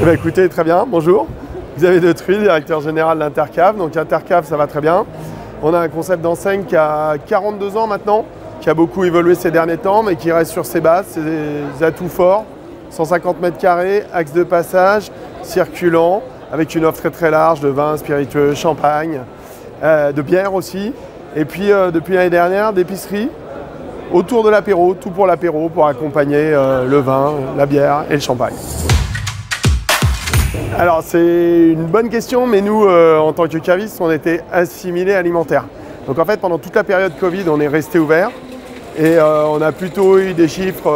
Eh bien, écoutez, très bien, bonjour. Xavier Detruy, directeur général d'Intercave. Donc Intercave, ça va très bien. On a un concept d'enseigne qui a 42 ans maintenant, qui a beaucoup évolué ces derniers temps, mais qui reste sur ses bases, ses atouts forts. 150 mètres carrés, axe de passage, circulant, avec une offre très très large de vins, spiritueux, champagne, de bière aussi. Et puis depuis l'année dernière, d'épicerie autour de l'apéro, tout pour l'apéro, pour accompagner le vin, la bière et le champagne. Alors c'est une bonne question, mais nous, en tant que cavistes, on était assimilés alimentaires. Donc en fait, pendant toute la période Covid, on est resté ouvert et on a plutôt eu des chiffres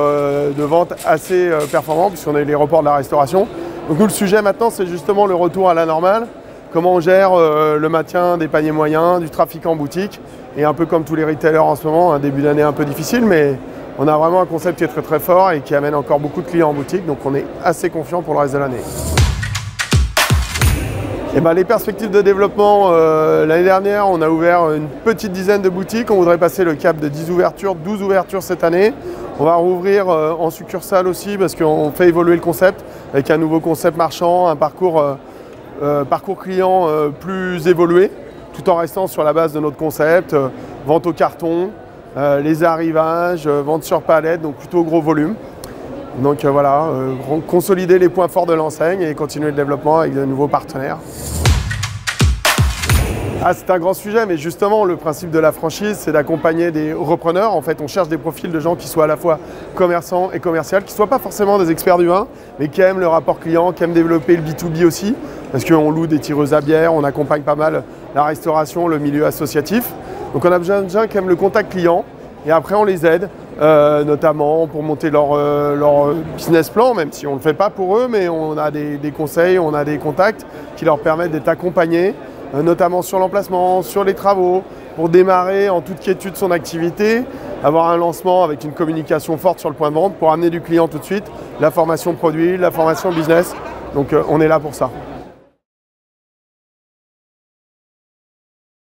de vente assez performants puisqu'on a eu les reports de la restauration. Donc nous, le sujet maintenant, c'est justement le retour à la normale. Comment on gère le maintien des paniers moyens, du trafic en boutique et un peu comme tous les retailers en ce moment, un début d'année un peu difficile, mais on a vraiment un concept qui est très très fort et qui amène encore beaucoup de clients en boutique, donc on est assez confiant pour le reste de l'année. Et ben, les perspectives de développement, l'année dernière, on a ouvert une petite dizaine de boutiques. On voudrait passer le cap de 10 ouvertures, 12 ouvertures cette année. On va rouvrir en succursale aussi parce qu'on fait évoluer le concept avec un nouveau concept marchand, un parcours client plus évolué, tout en restant sur la base de notre concept, vente au carton, les arrivages, vente sur palette, donc plutôt gros volume. Donc voilà, consolider les points forts de l'enseigne et continuer le développement avec de nouveaux partenaires. Ah, c'est un grand sujet, mais justement, le principe de la franchise, c'est d'accompagner des repreneurs. En fait, on cherche des profils de gens qui soient à la fois commerçants et commerciaux, qui ne soient pas forcément des experts du vin, mais qui aiment le rapport client, qui aiment développer le B2B aussi, parce qu'on loue des tireuses à bière, on accompagne pas mal la restauration, le milieu associatif. Donc on a besoin de gens qui aiment le contact client, et après on les aide, notamment pour monter leur business plan, même si on ne le fait pas pour eux, mais on a des conseils, on a des contacts qui leur permettent d'être accompagnés, notamment sur l'emplacement, sur les travaux, pour démarrer en toute quiétude son activité, avoir un lancement avec une communication forte sur le point de vente pour amener du client tout de suite, la formation produit, la formation business. Donc on est là pour ça.